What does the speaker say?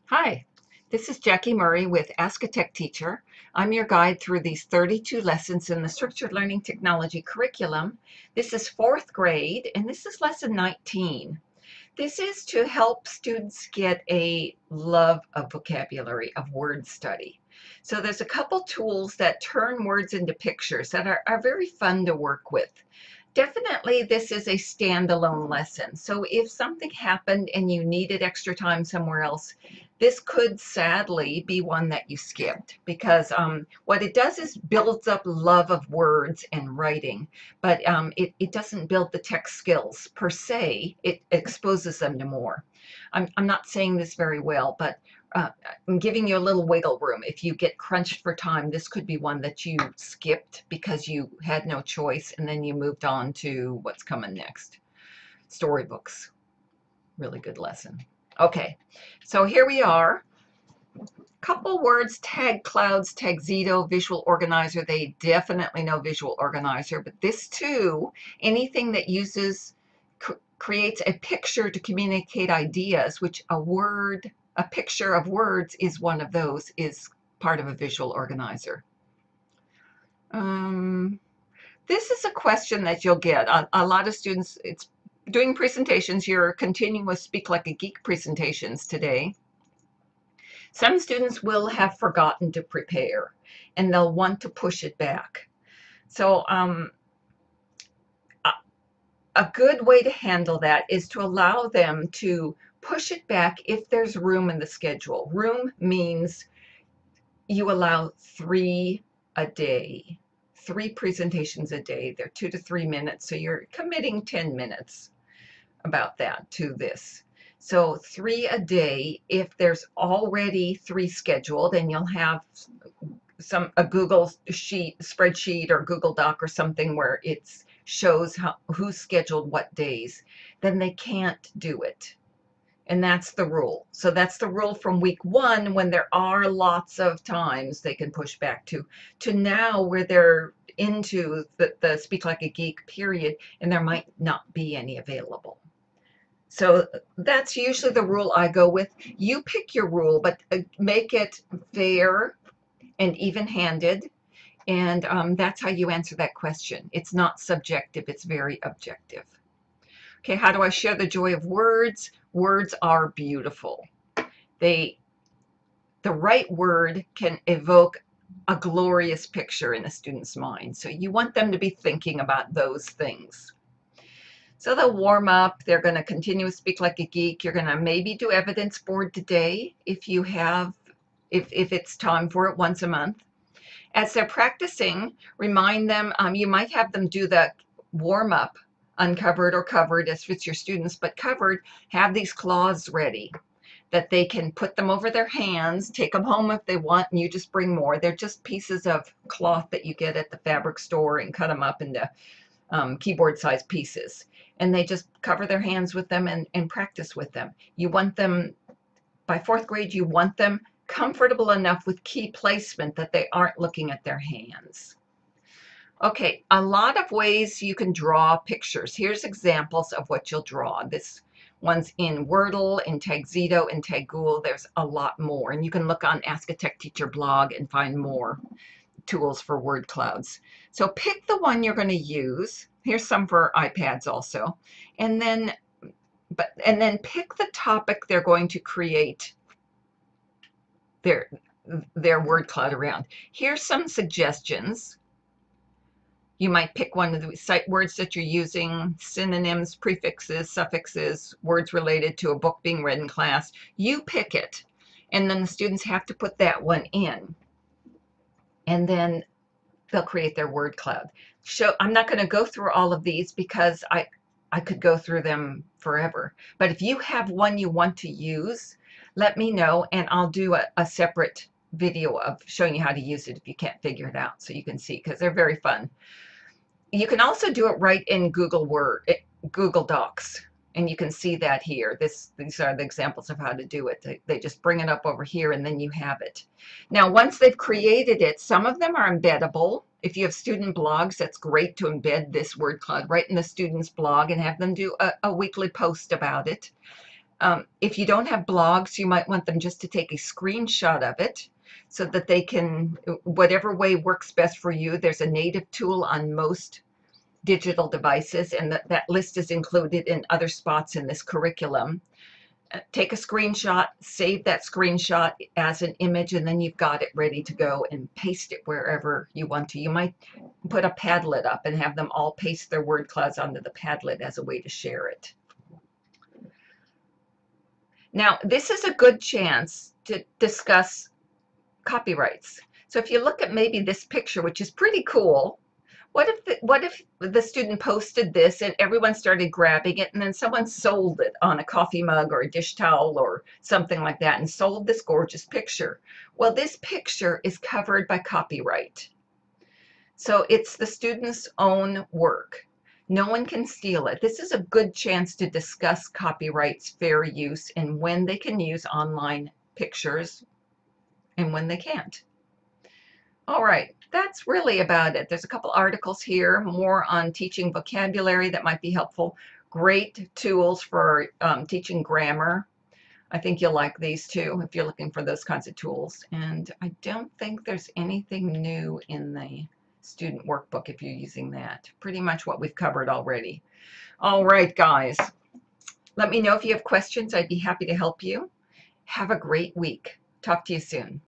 Hi, this is Jackie Murray with Ask a Tech Teacher. I'm your guide through these 32 lessons in the Structured Learning Technology curriculum. This is 4th grade, and this is lesson 19. This is to help students get a love of vocabulary, of word study. So there's a couple tools that turn words into pictures that are very fun to work with. Definitely, this is a standalone lesson. So if something happened and you needed extra time somewhere else, this could sadly be one that you skipped because what it does is builds up love of words and writing, but it doesn't build the text skills per se. It exposes them to more. I'm not saying this very well, but I'm giving you a little wiggle room. If you get crunched for time, this could be one that you skipped because you had no choice, and then you moved on to what's coming next. Storybooks. Really good lesson. Okay, so here we are. Couple words: tag clouds, Tagxedo, visual organizer. They definitely know visual organizer, but this too, anything that uses, creates a picture to communicate ideas, which a picture of words is one of those, is part of a visual organizer. This is a question that you'll get. A lot of students, it's doing presentations, you're continuing with Speak Like a Geek presentations today. Some students will have forgotten to prepare, and they'll want to push it back. So a good way to handle that is to allow them to push it back if there's room in the schedule. Room means you allow 3 a day, 3 presentations a day. They're 2 to 3 minutes, so you're committing 10 minutes about that to this. So 3 a day. If there's already 3 scheduled, and you'll have a Google sheet, spreadsheet, or Google Doc or something where it shows who's scheduled what days, then they can't do it. And that's the rule. So that's the rule from week 1, when there are lots of times they can push back to now, where they're into the Speak Like a Geek period, and there might not be any available. So that's usually the rule I go with. You pick your rule, but make it fair and even-handed, and that's how you answer that question. It's not subjective, it's very objective. Okay, how do I share the joy of words? Words are beautiful. The right word can evoke a glorious picture in a student's mind. So you want them to be thinking about those things. So they'll warm up. They're going to continue to Speak Like a Geek. You're going to maybe do evidence board today if you have, if it's time for it, once a month. As they're practicing, remind them, you might have them do the warm up, uncovered or covered, as fits your students, but covered, have these cloths ready that they can put them over their hands, take them home if they want, and you just bring more. They're just pieces of cloth that you get at the fabric store and cut them up into keyboard-sized pieces. And they just cover their hands with them and practice with them. You want them, by 4th grade, you want them comfortable enough with key placement that they aren't looking at their hands. Okay, a lot of ways you can draw pictures. Here's examples of what you'll draw. This one's in Wordle, in Tagxedo, in Tagul. There's a lot more, and you can look on Ask a Tech Teacher blog and find more tools for word clouds. So pick the one you're going to use. Here's some for iPads also, and then pick the topic they're going to create their word cloud around. Here's some suggestions. You might pick one of the sight words that you're using, synonyms, prefixes, suffixes, words related to a book being read in class. You pick it, and then the students have to put that one in, and then they'll create their word cloud. I'm not going to go through all of these because I could go through them forever. But if you have one you want to use, let me know, and I'll do a separate video of showing you how to use it if you can't figure it out, so you can see, because they're very fun. You can also do it right in Google Docs, and you can see that here. These are the examples of how to do it. They just bring it up over here, and then you have it. Now, once they've created it, some of them are embeddable. If you have student blogs, that's great to embed this word cloud right in the student's blog and have them do a weekly post about it. If you don't have blogs, you might want them just to take a screenshot of it so that they can, whatever way works best for you. There's a native tool on most digital devices, and that list is included in other spots in this curriculum. Take a screenshot, save that screenshot as an image, and then you've got it ready to go and paste it wherever you want to. You might put a Padlet up and have them all paste their word clouds onto the Padlet as a way to share it. Now, this is a good chance to discuss copyrights. So if you look at maybe this picture, which is pretty cool, what if the student posted this and everyone started grabbing it, and then someone sold it on a coffee mug or a dish towel or something like that and sold this gorgeous picture? Well, this picture is covered by copyright. So it's the student's own work. No one can steal it. This is a good chance to discuss copyrights, fair use, and when they can use online pictures and when they can't. All right, that's really about it. There's a couple articles here, more on teaching vocabulary that might be helpful. Great tools for teaching grammar. I think you'll like these too if you're looking for those kinds of tools. And I don't think there's anything new in the student workbook if you're using that. Pretty much what we've covered already. All right, guys. Let me know if you have questions. I'd be happy to help you. Have a great week. Talk to you soon.